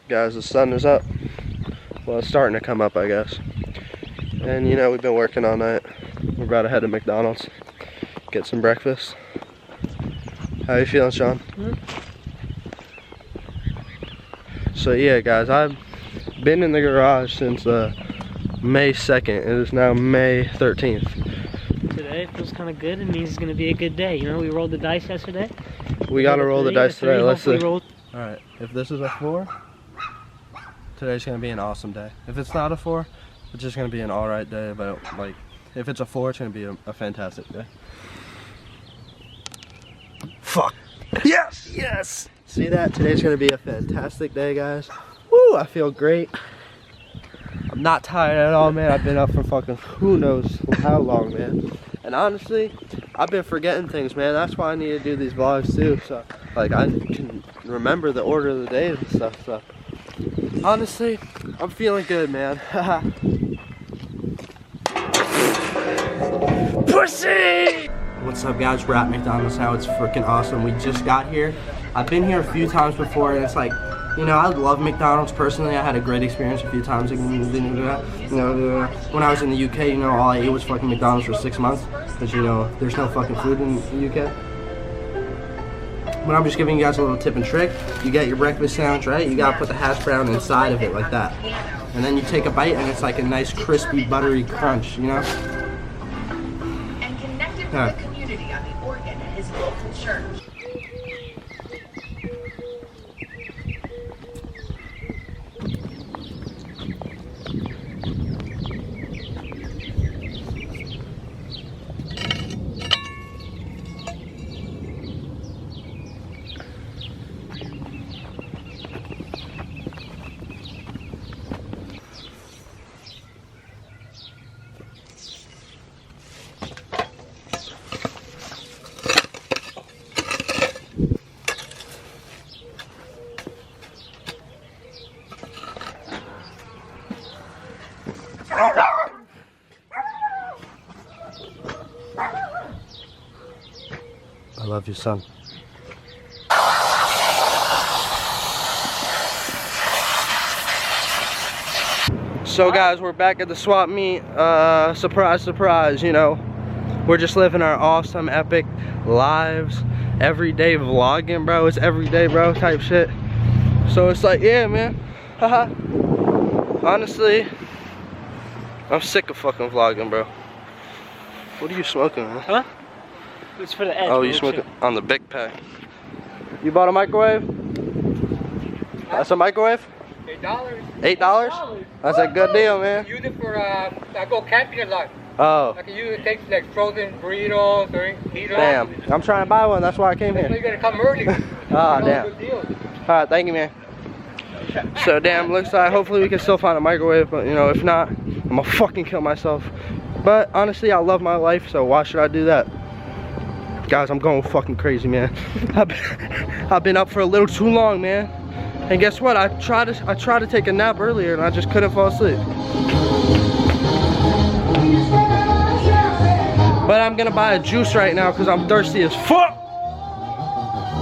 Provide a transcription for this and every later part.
Guys, the sun is up. Well, it's starting to come up, I guess. And you know, we've been working all night. We're about to head to McDonald's, get some breakfast. How you feeling, Sean? So yeah, guys, I've been in the garage since May 2nd. It is now May 13th. Today feels kind of good. It means it's going to be a good day. You know, we rolled the dice yesterday. We got to roll the dice today. Let's see. All right, if this is a 4, today's going to be an awesome day. If it's not a 4, it's just going to be an alright day. But like, if it's a 4, it's going to be a fantastic day. Fuck. Yes! Yes! See that? Today's going to be a fantastic day, guys. Woo! I feel great. I'm not tired at all, man. I've been up for fucking who knows how long, man. And honestly, I've been forgetting things, man. That's why I need to do these vlogs too. So, like, I can remember the order of the day and stuff. So, honestly, I'm feeling good, man. Pussy! What's up, guys? We're at McDonald's now. It's freaking awesome. We just got here. I've been here a few times before, and it's like, you know, I love McDonald's personally. I had a great experience a few times. You know, when I was in the UK, you know, all I ate was fucking McDonald's for 6 months. Because, you know, there's no fucking food in the UK. But I'm just giving you guys a little tip and trick. You get your breakfast sandwich, right? You gotta put the hash brown inside of it like that. And then you take a bite and it's like a nice crispy, buttery crunch, you know? And connected with the community on the organ at his local church. I love you, son. So guys, we're back at the swap meet. Surprise, surprise, you know. We're just living our awesome, epic lives. Everyday vlogging, bro. It's everyday, bro, type shit. So it's like, yeah, man. Haha. Honestly, I'm sick of fucking vlogging, bro. What are you smoking, man? Huh? It's for the edge. Oh, you smoking on the big pack. You bought a microwave? That's a microwave? $8. $8? That's a good deal, man. Use it for, I go camping a lot. Oh. I can use it, take like frozen burritos or heat Damn. I'm trying to buy one, that's why I came So here. you gotta come early. Oh, damn. Alright, thank you, man. So, damn, looks like hopefully we can still find a microwave, but, you know, if not, I'm gonna fucking kill myself. But, honestly, I love my life, so why should I do that? Guys, I'm going fucking crazy, man. I've been up for a little too long, man. And guess what? I tried to take a nap earlier and I just couldn't fall asleep. But I'm gonna buy a juice right now because I'm thirsty as fuck.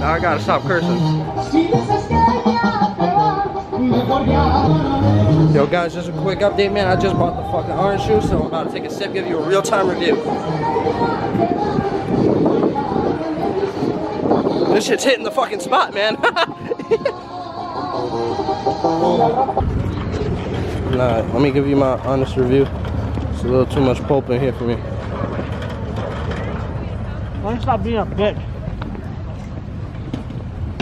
Now I gotta stop cursing. Yo guys, just a quick update, man. I just bought the fucking orange juice, so I'm about to take a sip, give you a real-time review. This shit's hitting the fucking spot, man. Nah, let me give you my honest review. It's a little too much pulp in here for me. Why don't you stop being a bitch?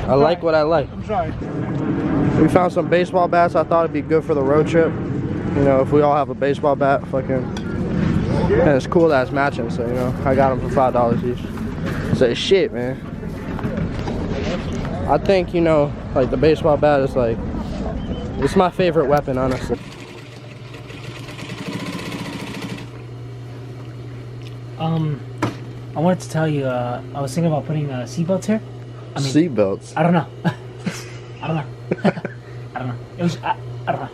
I like what I like. I'm sorry. We found some baseball bats. I thought it'd be good for the road trip. You know, if we all have a baseball bat, fucking. And it's cool that it's matching, so, you know, I got them for $5 each. So, shit, man. I think, you know, like the baseball bat is like, it's my favorite weapon, honestly. I wanted to tell you, I was thinking about putting seatbelts here. I mean, seatbelts? I don't know. I don't know. I don't know. It was, I don't know.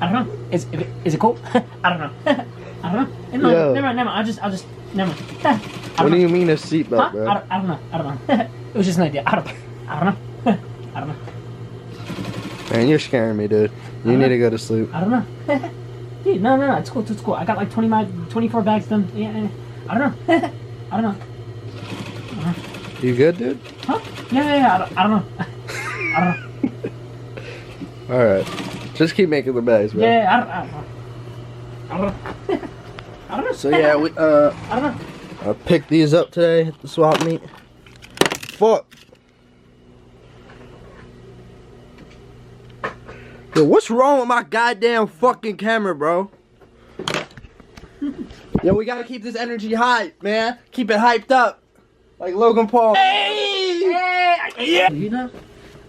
I don't know. Is it cool? I don't know. I don't know. No, never mind. I'll just, never mind. What do you mean a seatbelt, bro? I don't know. It was just an idea. I don't know. I don't know. Man, you're scaring me, dude. You need to go to sleep. I don't know. Dude, no, it's cool, it's cool. I got like 24 bags done. Yeah, I don't know. I don't know. You good, dude? Huh? Yeah, I don't know. I don't know. Alright. Just keep making the bags, bro. Yeah, I don't know. I don't know. So yeah, we I don't know. I picked these up today at the swap meet. Fuck. Yo, what's wrong with my goddamn fucking camera, bro? Yo, we gotta keep this energy high, man. Keep it hyped up. Like Logan Paul. Hey! Yeah! You know,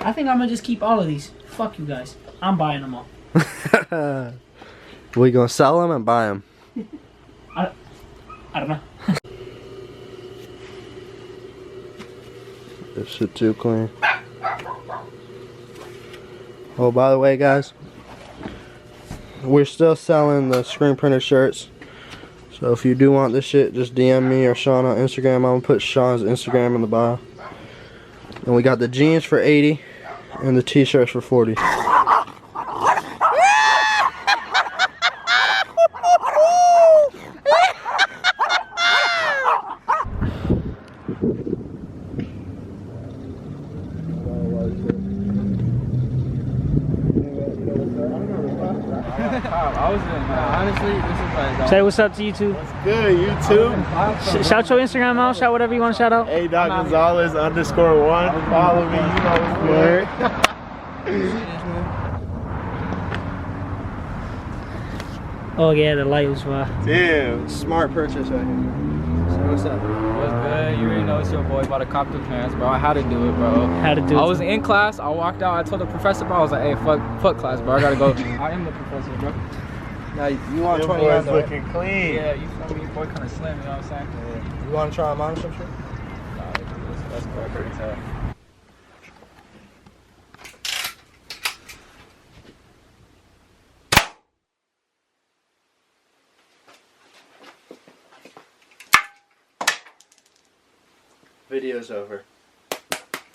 I think I'm gonna just keep all of these. Fuck you guys. I'm buying them all. We gonna sell them and buy them? I don't know. This shit too clean. Oh, by the way, guys, we're still selling the screen printer shirts. So if you do want this shit, just DM me or Sean on Instagram. I'm gonna put Sean's Instagram in the bio. And we got the jeans for 80 and the t-shirts for 40. Honestly, this is like. Say what's up to YouTube. What's good, YouTube? Shout your Instagram out. Shout whatever you want to shout out. A.Gonzalez_1. Follow me, you know what's good. Oh yeah, the light was Damn. Smart purchase right here. So what's up? What's good? You already know it's your boy about to cop the pants, bro. I had to do it, bro. How to do it. I was in class. I walked out. I told the professor, bro. I was like, hey, fuck class, bro. I gotta go. I am the professor, bro. Now you want Your 29 boy's looking clean. Yeah, you feel me? Your boy kind of slim, you know what I'm saying? You want to try them on or some shit? Nah, that's pretty tough. Video's over.